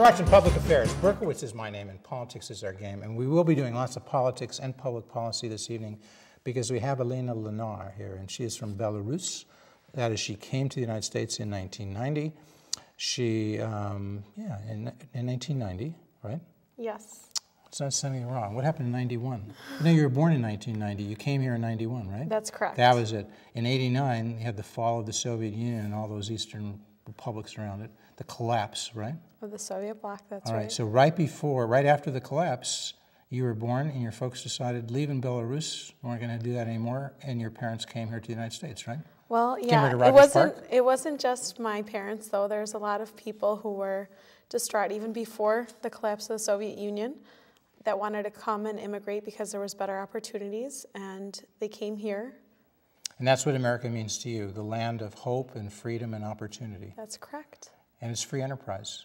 watching Public Affairs. Berkowitz is my name and politics is our game. And we will be doing lots of politics and public policy this evening because we have Alina Lenar here, and she is from Belarus. That is, she came to the United States in 1990. She, in 1990, right? Yes. It's not something wrong. What happened in 91? No, you were born in 1990. You came here in 91, right? That's correct. That was it. In 89, you had the fall of the Soviet Union and all those Eastern republics around it. The collapse, right? Of the Soviet bloc, that's right. All right, right. so right after the collapse, you were born and your folks decided leaving Belarus, we weren't going to do that anymore, and your parents came here to the United States, right? Well, Came yeah, here to Rogers Park? it wasn't just my parents, though. There's a lot of people who were distraught even before the collapse of the Soviet Union that wanted to come and immigrate because there was better opportunities, and they came here. And that's what America means to you, the land of hope and freedom and opportunity. That's correct. And it's free enterprise.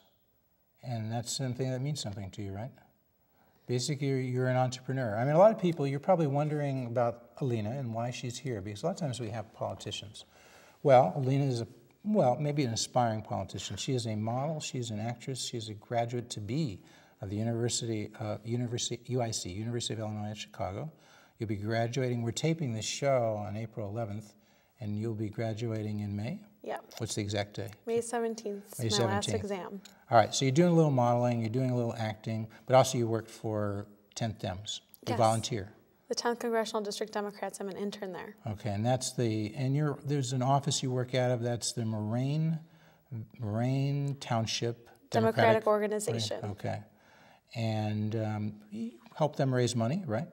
And that's something that means something to you, right? Basically, you're an entrepreneur. I mean, a lot of people, you're probably wondering about Alina and why she's here, because a lot of times we have politicians. Well, Alina is maybe an aspiring politician. She is a model, she's an actress, she's a graduate to be of the UIC, University of Illinois at Chicago. You'll be graduating, we're taping this show on April 11th, and you'll be graduating in May? Yeah. What's the exact day? May 17th, May my 17th. last exam. All right, so you're doing a little modeling, you're doing a little acting, but also you worked for 10th Dems. You Yes. volunteer. The 10th Congressional District Democrats, I'm an intern there. Okay, and that's there's an office you work out of, that's the Moraine Township Democratic Organization. Okay, and you help them raise money, right?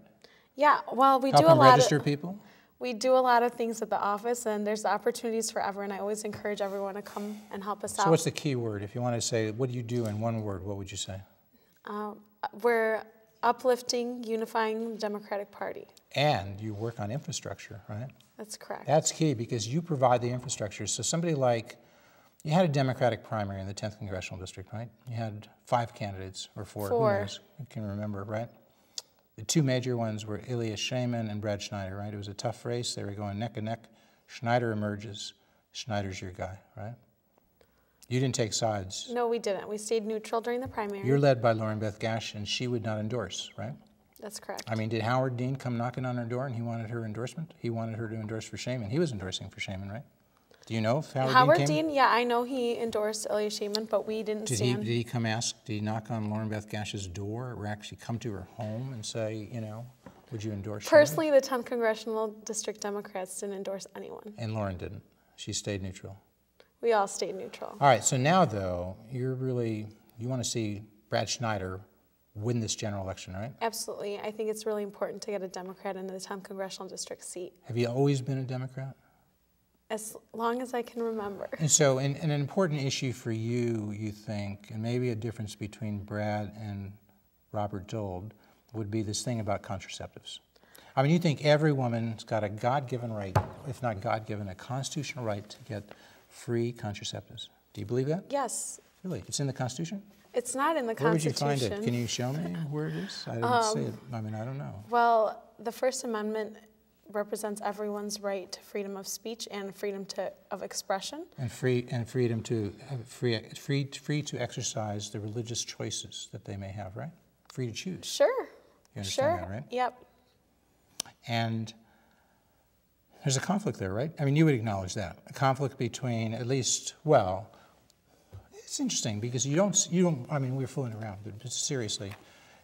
Yeah, well, we Help do a them lot register of people? we do a lot of things at the office, and there's opportunities forever, and I always encourage everyone to come and help us out. So what's the key word? If you want to say, what do you do in one word, what would you say? We're uplifting, unifying the Democratic Party. And you work on infrastructure, right? That's correct. That's key because you provide the infrastructure. So somebody like, you had a Democratic primary in the 10th Congressional District, right? You had 5 candidates, or 4, who knows? You can remember, right? The 2 major ones were Ilya Shaman and Brad Schneider, right? It was a tough race. They were going neck and neck. Schneider emerges. Schneider's your guy, right? You didn't take sides. No, we didn't. We stayed neutral during the primary. You're led by Lauren Beth Gash, and she would not endorse, right? That's correct. I mean, did Howard Dean come knocking on her door and he wanted her endorsement? He wanted her to endorse for Shaman. He was endorsing for Shaman, right? Do you know if Howard Dean came? Yeah, I know he endorsed Ilya Shaman, but we didn't stand. Did he come ask, did he knock on Lauren Beth Gash's door or actually come to her home and say, you know, would you endorse Shaman? Personally, the 10th Congressional District Democrats didn't endorse anyone. And Lauren didn't. She stayed neutral. We all stayed neutral. All right, so now, though, you want to see Brad Schneider win this general election, right? Absolutely. I think it's really important to get a Democrat into the 10th Congressional District seat. Have you always been a Democrat? As long as I can remember. And so an important issue for you, you think, and maybe a difference between Brad and Robert Dold, would be this thing about contraceptives. I mean, you think every woman's got a God-given right, if not God-given, a constitutional right to get free contraceptives. Do you believe that? Yes. Really? It's in the Constitution? It's not in the Where would Constitution. you find it? Can you show me where it is? I didn't see it. I mean, I don't know. Well, the First Amendment represents everyone's right to freedom of speech and freedom of expression. And freedom to free to exercise the religious choices that they may have, right? Free to choose. Sure. You understand sure. that, right? Yep. And there's a conflict there, right? I mean, you would acknowledge that. A conflict between at least, well, it's interesting because you don't, I mean, we're fooling around, but seriously,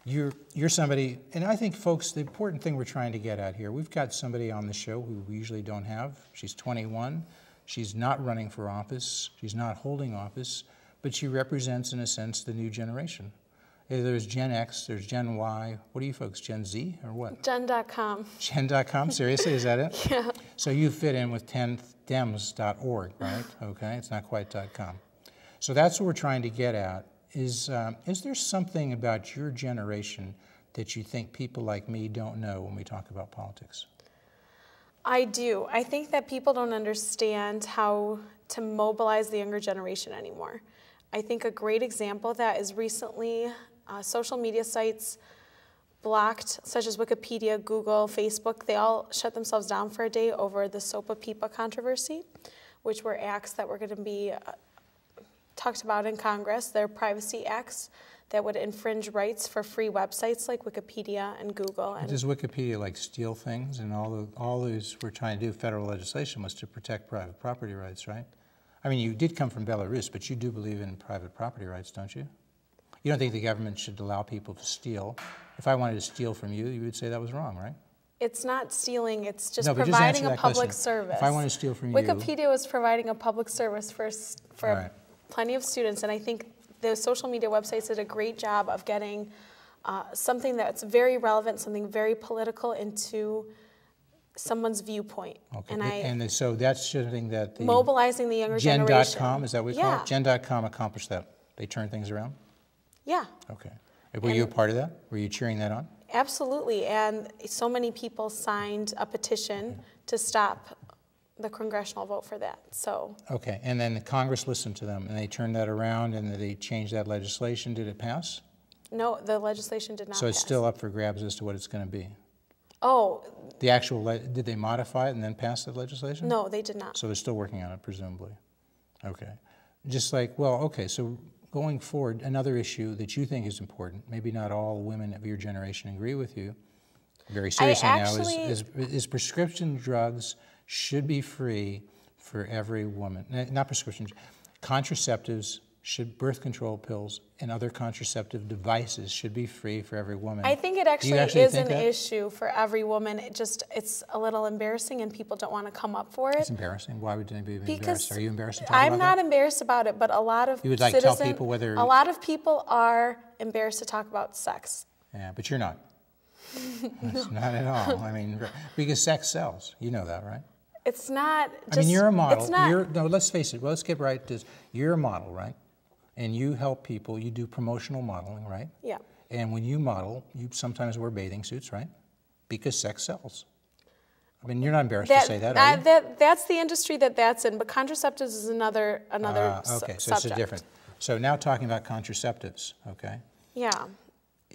you're somebody, and I think, folks, the important thing we're trying to get at here, we've got somebody on the show who we usually don't have. She's 21. She's not running for office. She's not holding office, but she represents, in a sense, the new generation. There's Gen X, there's Gen Y. What are you folks, Gen Z or what? Gen.com. Gen.com? Seriously, is that it? Yeah. So you fit in with 10thdems.org, right? Okay, it's not quite .com. So that's what we're trying to get at. Is there something about your generation that you think people like me don't know when we talk about politics? I do. I think that people don't understand how to mobilize the younger generation anymore. I think a great example of that is recently social media sites blocked, such as Wikipedia, Google, Facebook, they all shut themselves down for a day over the SOPA-PIPA controversy, which were acts that were going to be talked about in Congress. They're privacy acts that would infringe rights for free websites like Wikipedia and Google. And does Wikipedia like steal things? And all those we're trying to do, federal legislation, was to protect private property rights, right? I mean, you did come from Belarus, but you do believe in private property rights, don't you? You don't think the government should allow people to steal? If I wanted to steal from you, you would say that was wrong, right? It's not stealing, it's just No, but providing just a answer that public question. service. If I want to steal from you... Wikipedia was providing a public service for right. plenty of students, and I think the social media websites did a great job of getting something that's very relevant, something very political into someone's viewpoint. Okay. And so that's something that the... Mobilizing the younger generation. Gen.com, is that what we call it? Gen.com accomplished that. They turned things around? Yeah. Okay. Were you a part of that? Were you cheering that on? Absolutely, and so many people signed a petition to stop the congressional vote for that. So okay, and then Congress listened to them, and they turned that around, and they changed that legislation. Did it pass? No, the legislation did not. So it's pass. still up for grabs as to what it's going to be. Oh. The actual did they modify it and then pass the legislation? No, they did not. So they're still working on it, presumably. Okay, just like okay, so. Going forward, another issue that you think is important, maybe not all women of your generation agree with you, very seriously is prescription drugs should be free for every woman. Not prescription, contraceptives, birth control pills and other contraceptive devices should be free for every woman. I think it actually is an issue for every woman. It's a little embarrassing and people don't want to come up for it. It's embarrassing. Why would anybody be embarrassed? Are you embarrassed to talk about that? I'm not embarrassed about it, but a lot of you would like tell people whether a lot of people are embarrassed to talk about sex. Yeah, but you're not. Not at all. I mean, because sex sells. You know that, right? It's not. I mean, you're a model. No, let's face it. Well, let's get right to this. You're a model, right? And you help people, you do promotional modeling, right? Yeah. And when you model, you sometimes wear bathing suits, right? Because sex sells. I mean, you're not embarrassed to say that, are you? That's the industry that's in, but contraceptives is another okay, so subject. it's different. So now talking about contraceptives, okay? Yeah.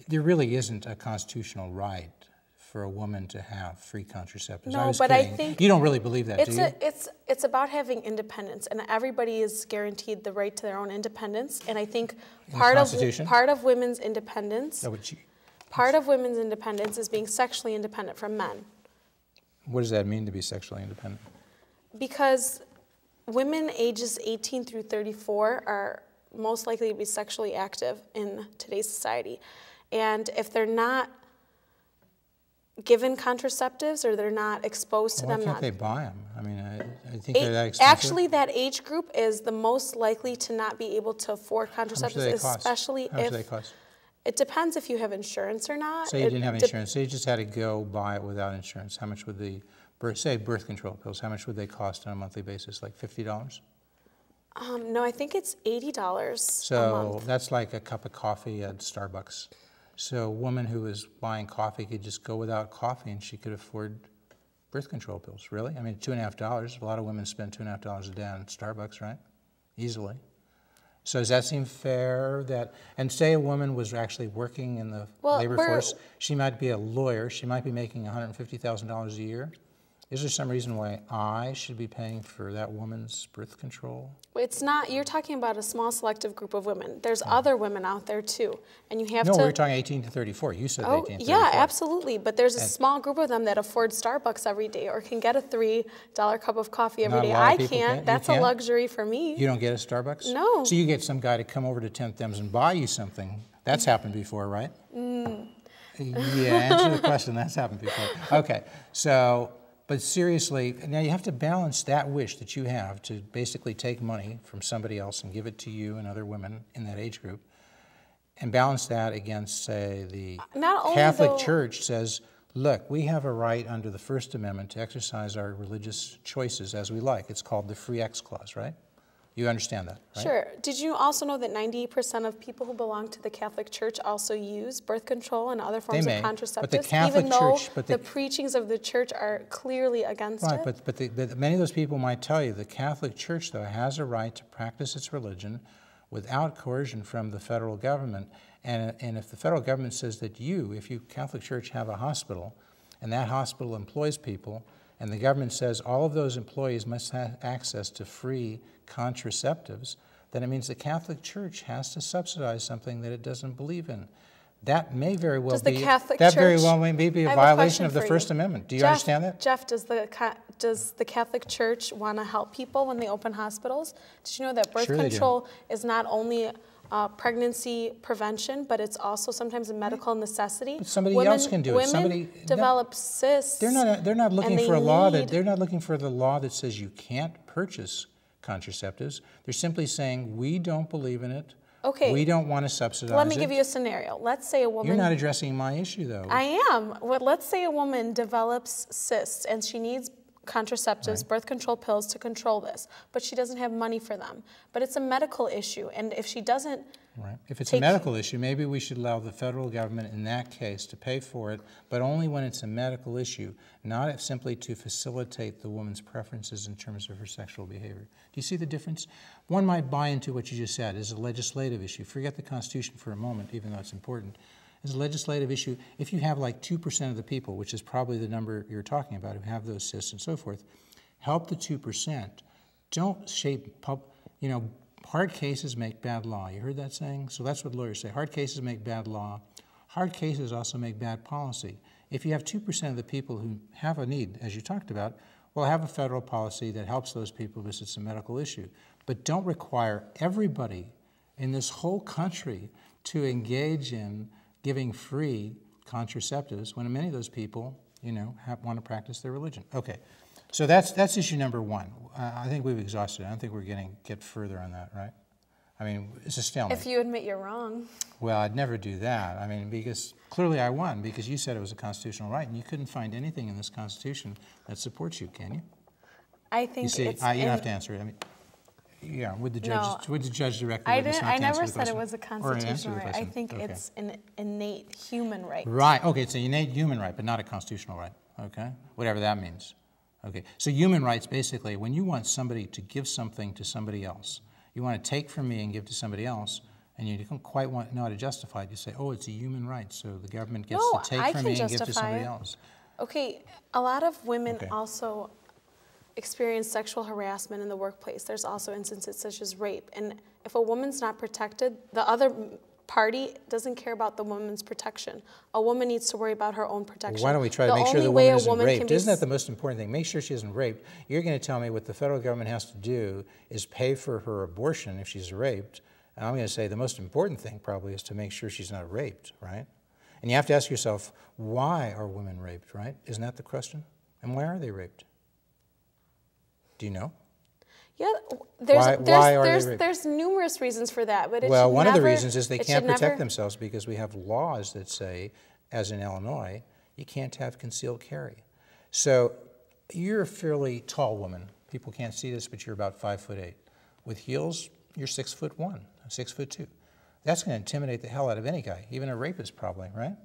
There really isn't a constitutional right for a woman to have free contraceptives. No, but I think you don't really believe that, do you? It's about having independence, and everybody is guaranteed the right to their own independence. And I think part of women's independence, part of women's independence is being sexually independent from men. What does that mean to be sexually independent? Because women ages 18 through 34 are most likely to be sexually active in today's society, and if they're not given contraceptives or they're not exposed to them. Why can't they buy them? I mean, I think they're that expensive. Actually, that age group is the most likely to not be able to afford contraceptives, especially if... How much do they cost? It depends if you have insurance or not. Say you didn't have insurance. Say you just had to go buy it without insurance. How much would birth control pills, how much would they cost on a monthly basis? Like $50? No, I think it's $80 a month. So that's like a cup of coffee at Starbucks. So a woman who was buying coffee could just go without coffee and she could afford birth control pills, really? I mean, $2.50, a lot of women spend $2.50 a day on Starbucks, right? Easily. So does that seem fair? And say a woman was actually working in the labor force, she might be a lawyer, she might be making $150,000 a year. Is there some reason why I should be paying for that woman's birth control? It's not, you're talking about a small selective group of women. There's other women out there too. And you have No, we're talking 18 to 34. You said 18 to 34. Yeah, absolutely. But there's a small group of them that afford Starbucks every day or can get a $3 cup of coffee every day. I can't. That's a luxury for me. You don't get a Starbucks? No. So you get some guy to come over to 10th Thames and buy you something. That's happened before, right? Yeah, answer the question. That's happened before. Okay, so... But seriously, now you have to balance that wish that you have to basically take money from somebody else and give it to you and other women in that age group, and balance that against, say, the Catholic Church says, look, we have a right under the First Amendment to exercise our religious choices as we like. It's called the Free X Clause, right? You understand that, right? Sure. Did you also know that 98% of people who belong to the Catholic Church also use birth control and other forms of contraceptives, but the Catholic even though Church, the preachings of the Church are clearly against it? Right, but many of those people might tell you the Catholic Church, though, has a right to practice its religion without coercion from the federal government. And if the federal government says that if you Catholic Church have a hospital, and that hospital employs people, and the government says all of those employees must have access to free contraceptives, then it means the Catholic Church has to subsidize something that it doesn't believe in. That may very well be a violation of the First Amendment. Do you understand that? Jeff, does the Catholic Church want to help people when they open hospitals? Did you know that birth control is not only pregnancy prevention, but it's also sometimes a medical necessity? But somebody else can do it. Women develop cysts. They're not looking for a law that they're not looking for the law that says you can't purchase contraceptives. They're simply saying we don't believe in it. Okay. We don't want to subsidize it. Let me give you a scenario. Let's say a woman... You're not addressing my issue, though. I am. Well, let's say a woman develops cysts and she needs contraceptives, birth control pills to control this, but she doesn't have money for them. But it's a medical issue, and if she doesn't... Right. If it's a medical issue, maybe we should allow the federal government in that case to pay for it, but only when it's a medical issue, not simply to facilitate the woman's preferences in terms of her sexual behavior. Do you see the difference? One might buy into what you just said as a legislative issue. Forget the Constitution for a moment, even though it's important. As a legislative issue, if you have like 2% of the people, which is probably the number you're talking about, who have those cysts and so forth, help the 2%. Don't shape, hard cases make bad law. You heard that saying? So that's what lawyers say. Hard cases make bad law. Hard cases also make bad policy. If you have 2% of the people who have a need, as you talked about, well, have a federal policy that helps those people because it's a medical issue. But don't require everybody in this whole country to engage in giving free contraceptives when many of those people, want to practice their religion. Okay, so that's issue number one. I think we've exhausted it. I don't think we're going to get further on that, right? I mean, it's a stalemate. If you admit you're wrong. Well, I'd never do that. I mean, because clearly I won, because you said it was a constitutional right, and you couldn't find anything in this Constitution that supports you, can you? I think you see, it's... you don't have to answer it. I mean, yeah, would the judge directly? I never said it was a constitutional right. I think it's an innate human right. Right. Okay, it's an innate human right, but not a constitutional right. Okay, whatever that means. Okay, so human rights basically, when you want somebody to give something to somebody else, you want to take from me and give to somebody else, and you don't quite know how to justify it. You say, oh, it's a human right, so the government gets to take from me and give to somebody else. Okay, a lot of women also experience sexual harassment in the workplace. There's also instances such as rape. And if a woman's not protected, the other party doesn't care about the woman's protection. A woman needs to worry about her own protection. Well, why don't we try to make sure the woman isn't raped? Isn't that the most important thing? Make sure she isn't raped. You're going to tell me what the federal government has to do is pay for her abortion if she's raped. And I'm going to say the most important thing probably is to make sure she's not raped, right? And you have to ask yourself, why are women raped, right? Isn't that the question? And why are they raped? Do you know? Yeah, there's numerous reasons for that, but one of the reasons is they can't protect themselves because we have laws that say, as in Illinois, you can't have concealed carry. So you're a fairly tall woman. People can't see this, but you're about 5'8". With heels, you're 6'1", 6'2". That's going to intimidate the hell out of any guy, even a rapist probably, right?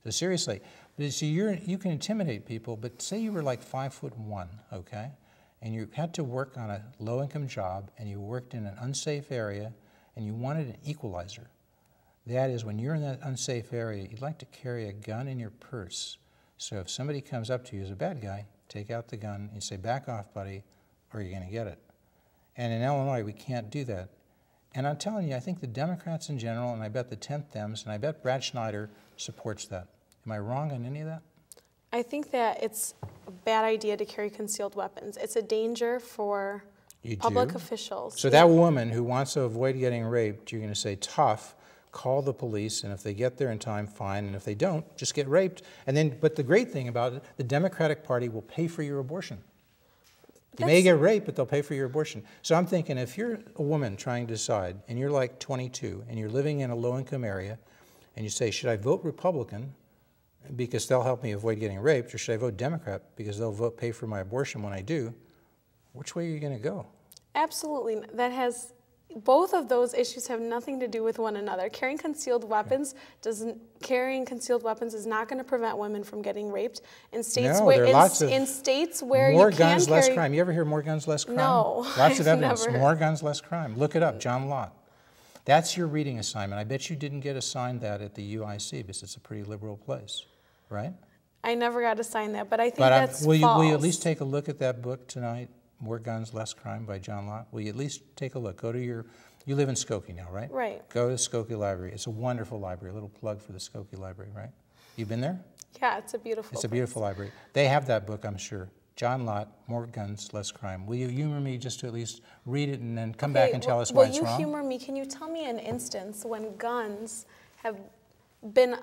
So seriously, so you can intimidate people, but say you were like 5'1", okay? And you had to work on a low-income job, and you worked in an unsafe area, and you wanted an equalizer. That is, when you're in that unsafe area, you'd like to carry a gun in your purse. So if somebody comes up to you as a bad guy, take out the gun and say, back off, buddy, or you're going to get it. And in Illinois, we can't do that. And I'm telling you, I think the Democrats in general, and I bet the 10th Dems, and I bet Brad Schneider supports that. Am I wrong on any of that? I think that it's a bad idea to carry concealed weapons. It's a danger for public officials. So that woman who wants to avoid getting raped, you're going to say, tough, call the police, and if they get there in time, fine, and if they don't, just get raped. And then, but the great thing about it, the Democratic Party will pay for your abortion. You may get raped, but they'll pay for your abortion. So I'm thinking, if you're a woman trying to decide, and you're like 22, and you're living in a low-income area, and you say, should I vote Republican because they'll help me avoid getting raped, or should I vote Democrat because they'll pay for my abortion when I do? Which way are you going to go? Absolutely. Both of those issues have nothing to do with one another. Carrying concealed weapons is not going to prevent women from getting raped. In states where more guns, less crime. You ever hear more guns, less crime? No, lots of evidence. More guns, less crime. Look it up, John Lott. That's your reading assignment. I bet you didn't get assigned that at the UIC because it's a pretty liberal place, right? I never got assigned that, but I think that's false. Will you at least take a look at that book tonight? More Guns, Less Crime by John Lott. Will you at least take a look? Go to your You live in Skokie now, right? Right. Go to Skokie Library. It's a wonderful library. A little plug for the Skokie Library, right? You've been there? Yeah, it's a beautiful It's a beautiful library. They have that book, I'm sure. John Lott, More Guns, Less Crime. Will you humor me just to at least read it and then come back and tell us why it's wrong? Will you humor me? Can you tell me an instance when guns have been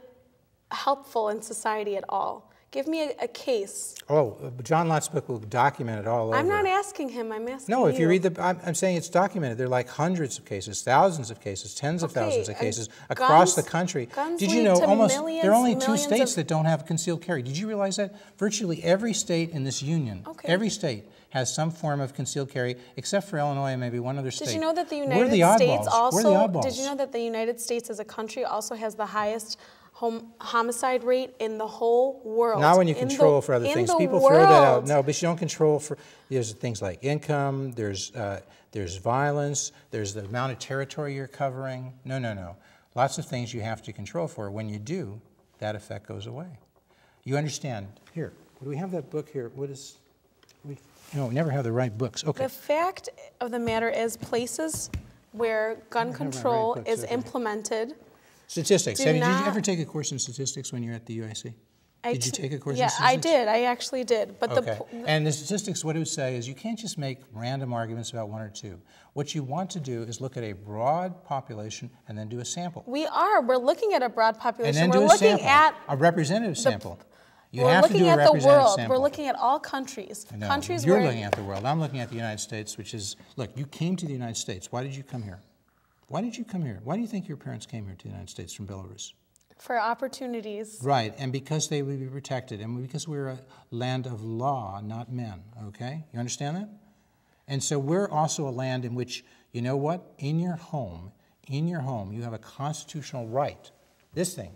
helpful in society at all? Give me a case. Oh, John Lott's book will document it all over. I'm not asking him, I'm asking No, if you you. read I'm saying it's documented. There are like hundreds of cases, thousands of cases, tens of thousands of cases across the country. Did you know there are only 2 states that don't have concealed carry? Did you realize that? Virtually every state in this union, every state has some form of concealed carry, except for Illinois and maybe one other state. Did you know that the We're the United States oddballs. also? We're the oddballs. Did you know that the United States as a country also has the highest homicide rate in the whole world? Not when you control for other things. People throw that out. No, but you don't control for. There's things like income. There's violence. There's the amount of territory you're covering. No. Lots of things you have to control for. When you do, that effect goes away. You understand? Here, do we have that book here? What is? We never have the right books. Okay. The fact of the matter is, places where gun control is implemented. Statistics. Did you ever take a course in statistics when you're at the UIC? Did you take a course in statistics? Yeah, I did. I actually did. But and the statistics, what it would say is you can't just make random arguments about 1 or 2. What you want to do is look at a broad population and then do a sample. We're looking at a broad population. And then we're do a looking sample, at a representative sample. We're looking at the world. We're looking at all countries. No, countries you're looking at the world. I'm looking at the United States, which is, look, you came to the United States. Why did you come here? Why did you come here? Why do you think your parents came here to the United States from Belarus? For opportunities. Right, and because they would be protected, and because we're a land of law, not men, okay? You understand that? And so we're also a land in which, you know what? In your home, you have a constitutional right. This thing,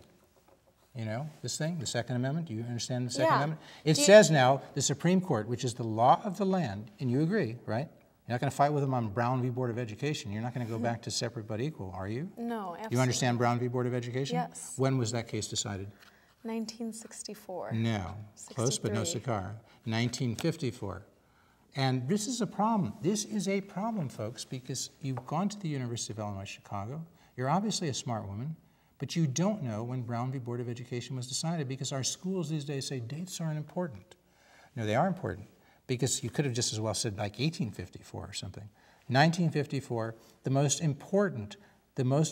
this thing, the Second Amendment. Do you understand the Second Amendment? It says now, the Supreme Court, which is the law of the land, and you agree, right? You're not going to fight with them on Brown v. Board of Education. You're not going to go back to separate but equal, are you? No, absolutely. You understand Brown v. Board of Education? Yes. When was that case decided? 1964. No. 63. Close, but no cigar. 1954. And this is a problem. This is a problem, folks, because you've gone to the University of Illinois Chicago. You're obviously a smart woman, but you don't know when Brown v. Board of Education was decided because our schools these days say dates aren't important. No, they are important. Because you could have just as well said like 1854 or something. 1954, the most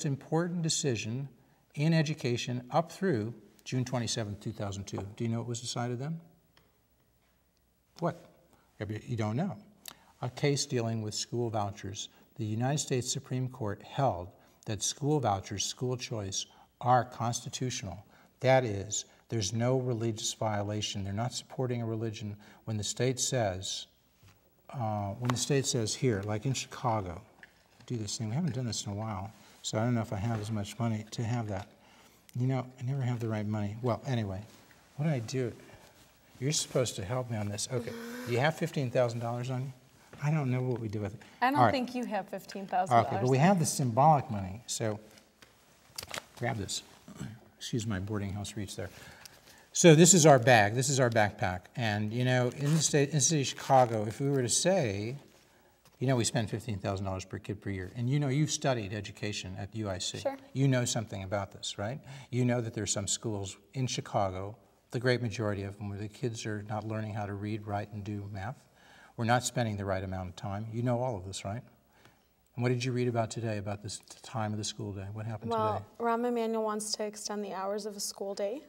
important decision in education up through June 27, 2002. Do you know what was decided then? What? You don't know. A case dealing with school vouchers. The United States Supreme Court held that school vouchers, school choice, are constitutional. That is, there's no religious violation. They're not supporting a religion when the state says here, like in Chicago, do this thing. We haven't done this in a while, so I don't know if I have as much money to have that. I never have the right money. Well, anyway, what do I do? You're supposed to help me on this. Okay, do you have $15,000 on you? I don't know what we do with it. I don't think you have $15,000. Okay, but we have the symbolic money, so grab this. Excuse my boarding house reach there. So this is our bag. This is our backpack. And, in the city of Chicago, if we were to say, we spend $15,000 per kid per year. And you've studied education at UIC. Sure. You know something about this, right? You know that there's some schools in Chicago, the great majority of them, where the kids are not learning how to read, write, and do math. We're not spending the right amount of time. You know all of this, right? And what did you read about today, about this time of the school day? What happened today? Well, Rahm Emanuel wants to extend the hours of a school day.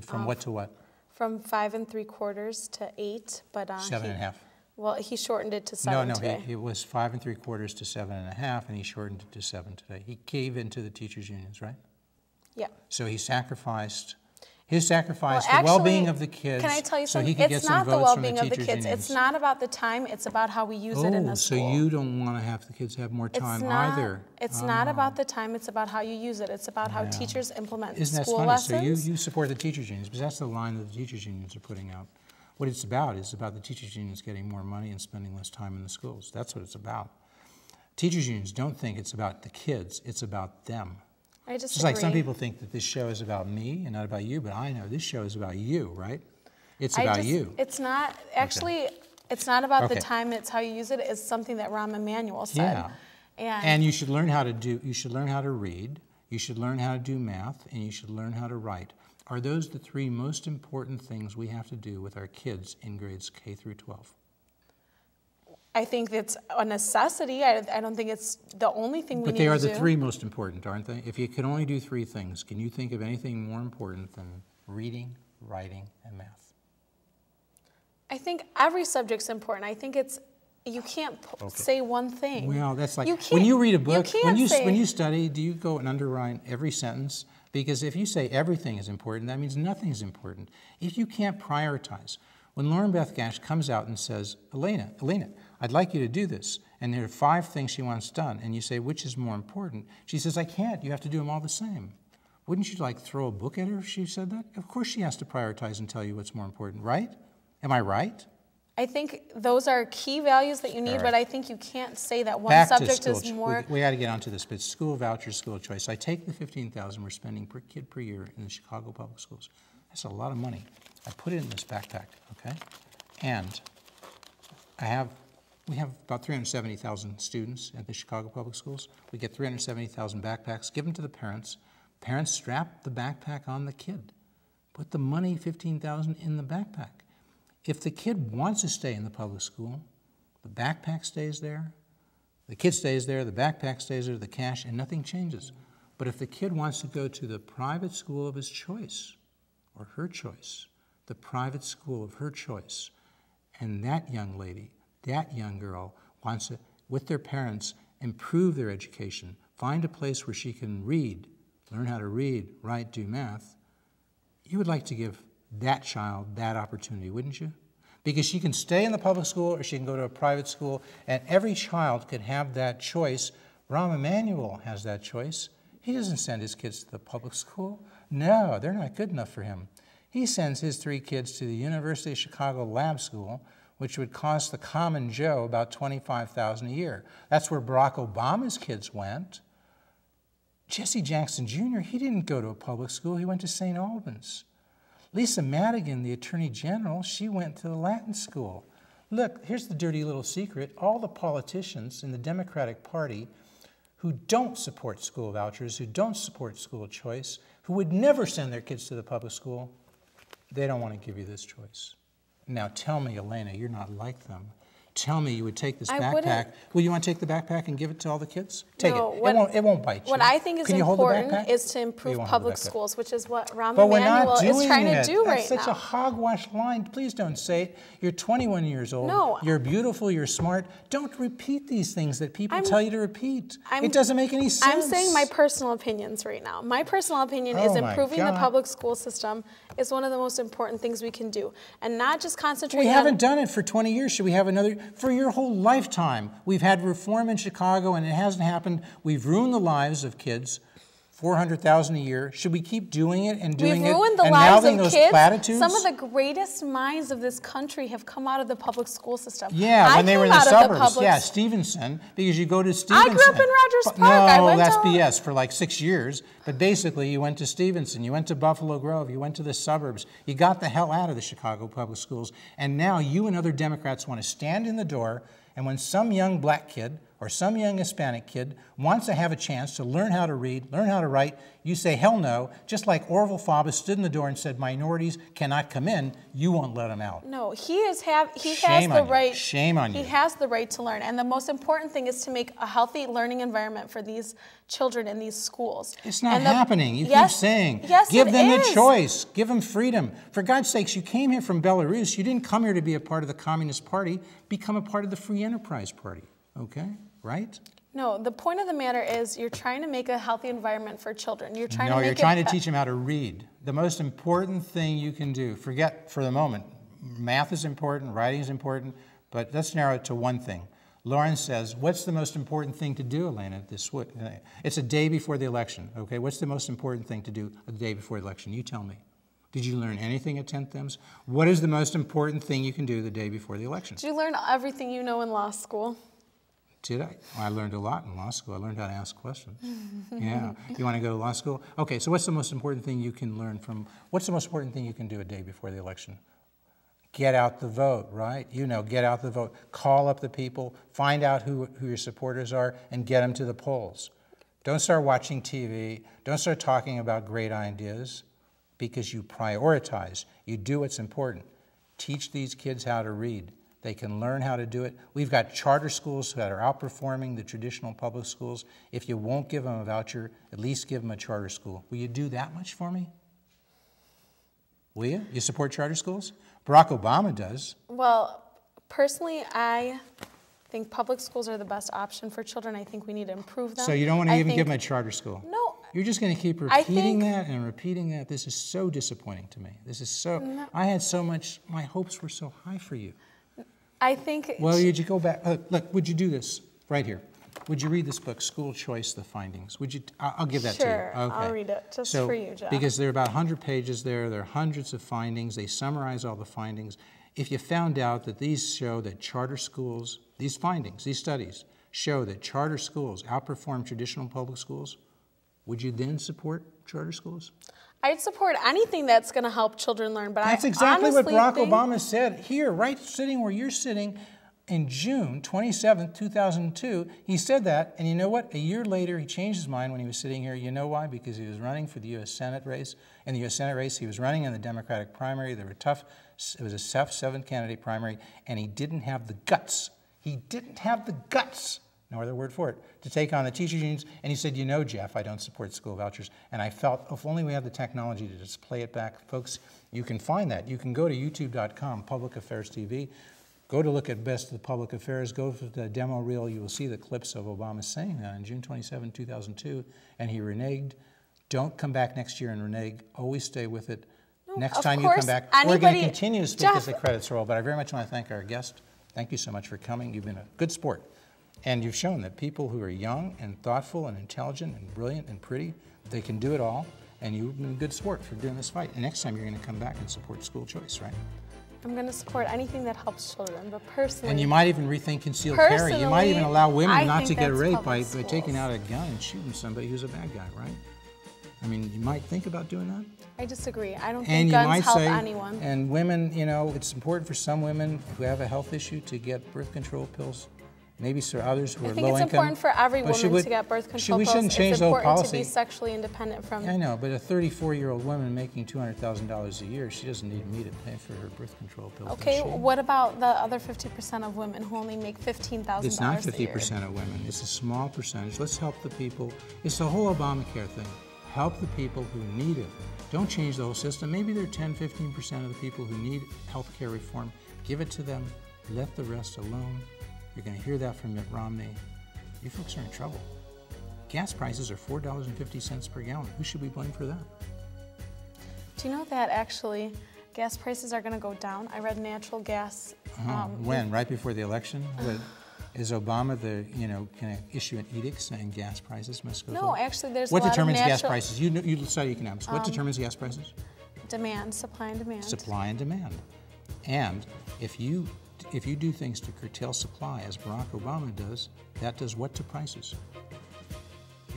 From what to what? From 5 3/4 to 8, but 7.5. Well, he shortened it to 7 today. No, it was 5 3/4 to 7.5, and he shortened it to 7 today. He gave in to the teachers' unions, right? Yeah. So he sacrificed the well-being of the kids. Can I tell you something? So he could get some votes from the teachers' unions. It's not about the time. It's about how we use it in the school. So you don't want to have the kids have more time either. It's not about the time. It's about how you use it. It's about how teachers implement school funny? lessons. So you support the teachers' unions, because that's the line that the teachers' unions are putting out. What it's about is about the teachers' unions getting more money and spending less time in the schools. That's what it's about. Teachers' unions don't think it's about the kids. It's about them. I just Just like some people think that this show is about me and not about you, but I know this show is about you, right? It's about you. It's not, actually, it's not about the time, it's how you use it. It's something that Rahm Emanuel said. Yeah. And you should learn how to you should learn how to read, you should learn how to do math, and you should learn how to write. Are those the three most important things we have to do with our kids in grades K through 12? I think it's a necessity. I don't think it's the only thing we need to do. But they are the three most important, aren't they? If you can only do three things, can you think of anything more important than reading, writing, and math? I think every subject's important. I think it's, you can't say one thing. Well, that's like, You can't- when you read a book, when you say- study, do you go and underline every sentence? Because if you say everything is important, that means nothing is important. If you can't prioritize, when Lauren Beth Gash comes out and says, Alina, I'd like you to do this, and there are 5 things she wants done, and you say, which is more important? She says, I can't, you have to do them all the same. Wouldn't you like throw a book at her if she said that? Of course she has to prioritize and tell you what's more important, right? Am I right? I think those are key values that you need, All right. but I think you can't say that one Back to subject school is more. We got to get onto this, but school vouchers, school choice. I take the $15,000 we're spending per kid per year in the Chicago public schools. That's a lot of money. I put it in this backpack, okay? And we have about 370,000 students at the Chicago public schools. We get 370,000 backpacks, give them to the parents. Parents strap the backpack on the kid. Put the money, $15,000, in the backpack. If the kid wants to stay in the public school, the backpack stays there, the kid stays there, the backpack stays there, the cash, and nothing changes. But if the kid wants to go to the private school of his choice, or her choice, the private school of her choice, and that young lady, that young girl wants to, with their parents, improve their education, find a place where she can read, learn how to read, write, do math, you would like to give that child that opportunity, wouldn't you? Because she can stay in the public school or she can go to a private school, and every child could have that choice. Rahm Emanuel has that choice. He doesn't send his kids to the public school. No, they're not good enough for him. He sends his 3 kids to the University of Chicago Lab School, which would cost the common Joe about $25,000 a year. That's where Barack Obama's kids went. Jesse Jackson Jr., he didn't go to a public school. He went to St. Albans. Lisa Madigan, the Attorney General, she went to the Latin school. Look, here's the dirty little secret. All the politicians in the Democratic Party who don't support school vouchers, who don't support school choice, who would never send their kids to the public school, they don't want to give you this choice. Now tell me, Elena, you're not like them. Tell me you would take this backpack. Will you want to take the backpack and give it to all the kids? Take it. It won't bite you. What I think is important is to improve public schools, which is what Rahm Emanuel is trying to do right now. That's such a hogwash line. Please don't say it. You're 21 years old. No. You're beautiful. You're smart. Don't repeat these things that people tell you to repeat. It doesn't make any sense. I'm saying my personal opinions right now. My personal opinion is improving the public school system is one of the most important things we can do. And not just concentrating on... We haven't done it for 20 years. Should we have another... For your whole lifetime, we've had reform in Chicago, and it hasn't happened. We've ruined the lives of kids, 400,000 a year. Should we keep doing it and doing it? We've ruined the lives of kids. Platitudes? Some of the greatest minds of this country have come out of the public school system. Yeah, when they were in the suburbs. Yeah, Stevenson, because you go to Stevenson. I grew up in Rogers Park. No, that's BS for like 6 years. But basically, you went to Stevenson, you went to Buffalo Grove, you went to the suburbs. You got the hell out of the Chicago public schools. And now you and other Democrats want to stand in the door, and when some young black kid or some young Hispanic kid wants to have a chance to learn how to read, learn how to write, you say, hell no. Just like Orville Faubus stood in the door and said, minorities cannot come in, you won't let them out. No, he has the right. Shame on you. He has the right to learn. And the most important thing is to make a healthy learning environment for these children in these schools. It's not happening. You keep saying, give them the choice, give them freedom. For God's sakes, you came here from Belarus. You didn't come here to be a part of the Communist Party. Become a part of the Free Enterprise Party. Okay? Right? No, the point of the matter is you're trying to make a healthy environment for children. You're trying you're trying to teach them how to read. The most important thing you can do, forget for the moment, math is important, writing is important, but let's narrow it to one thing. Lauren says, what's the most important thing to do, Elena? It's a day before the election, okay? What's the most important thing to do the day before the election? You tell me. Did you learn anything at 10th Thems? What is the most important thing you can do the day before the election? Did you learn everything you know in law school? Did I? Well, I learned a lot in law school. I learned how to ask questions. Yeah. You want to go to law school? Okay, so what's the most important thing you can learn from, what's the most important thing you can do a day before the election? Get out the vote, right? You know, get out the vote. Call up the people, find out who your supporters are, and get them to the polls. Don't start watching TV. Don't start talking about great ideas, because you prioritize. You do what's important. Teach these kids how to read. They can learn how to do it. We've got charter schools that are outperforming the traditional public schools. If you won't give them a voucher, at least give them a charter school. Will you do that much for me? Will you? You support charter schools? Barack Obama does. Well, personally, I think public schools are the best option for children. I think we need to improve them. So you don't want to even give them a charter school? No. You're just going to keep repeating that and repeating that. This is so disappointing to me. This is so, no. I had so much, my hopes were so high for you. I think... Well, would you go back, look, would you do this right here? Would you read this book, School Choice, The Findings? Would you? I'll give that to you. Sure, okay. I'll read it just for you, Jeff. Because there are about 100 pages there. There are hundreds of findings. They summarize all the findings. If you found out that these show that charter schools, these findings, these studies, show that charter schools outperform traditional public schools, would you then support charter schools? I'd support anything that's going to help children learn, but that's exactly what Barack Obama said here, right sitting where you're sitting. In June 27, 2002, he said that, and you know what? A year later, he changed his mind when he was sitting here. You know why? Because he was running for the U.S. Senate race. In the U.S. Senate race, he was running in the Democratic primary. There were tough, it was a tough 7-candidate primary, and he didn't have the guts. He didn't have the guts, no other word for it, to take on the teachers' unions. And he said, you know, Jeff, I don't support school vouchers. And I felt, if only we had the technology to just play it back. Folks, you can find that. You can go to youtube.com, Public Affairs TV. Go to look at Best of the Public Affairs, go to the demo reel, you will see the clips of Obama saying that on June 27, 2002, and he reneged. Don't come back next year and renege. Always stay with it. No, next time you come back, we're going to continue to speak as the credits roll, but I very much want to thank our guest. Thank you so much for coming. You've been a good sport. And you've shown that people who are young and thoughtful and intelligent and brilliant and pretty, they can do it all, and you've been a good sport for doing this fight. And next time you're going to come back and support school choice, right? I'm going to support anything that helps children, but personally... And you might even rethink concealed carry. You might even allow women not to get raped by taking out a gun and shooting somebody who's a bad guy, right? I mean, you might think about doing that. I disagree. I don't think guns help anyone. And women, you know, it's important for some women who have a health issue to get birth control pills. Maybe for others who are low income. I think it's important for every woman to get birth control pills. We shouldn't change the whole policy. It's important to be sexually independent from... I know, but a 34-year-old woman making $200,000 a year, she doesn't need me to pay for her birth control pills. Okay, what about the other 50% of women who only make $15,000 a year? It's not 50% of women. It's a small percentage. Let's help the people. It's the whole Obamacare thing. Help the people who need it. Don't change the whole system. Maybe there are 10, 15% of the people who need health care reform. Give it to them. Let the rest alone. You're going to hear that from Mitt Romney. You folks are in trouble. Gas prices are $4.50 per gallon. Who should we blame for that? Do you know that actually gas prices are going to go down? I read natural gas. When? Right before the election? Is Obama going to issue an edict saying gas prices must go down? No, actually, there's What determines gas prices? You study economics. What determines gas prices? Demand, supply and demand. Supply and demand. And if you do things to curtail supply, as Barack Obama does, that does what to prices?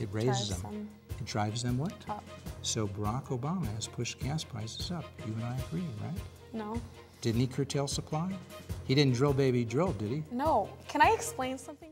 It raises them. It drives them what? Up. So Barack Obama has pushed gas prices up. You and I agree, right? No. Didn't he curtail supply? He didn't drill, baby, drill, did he? No. Can I explain something?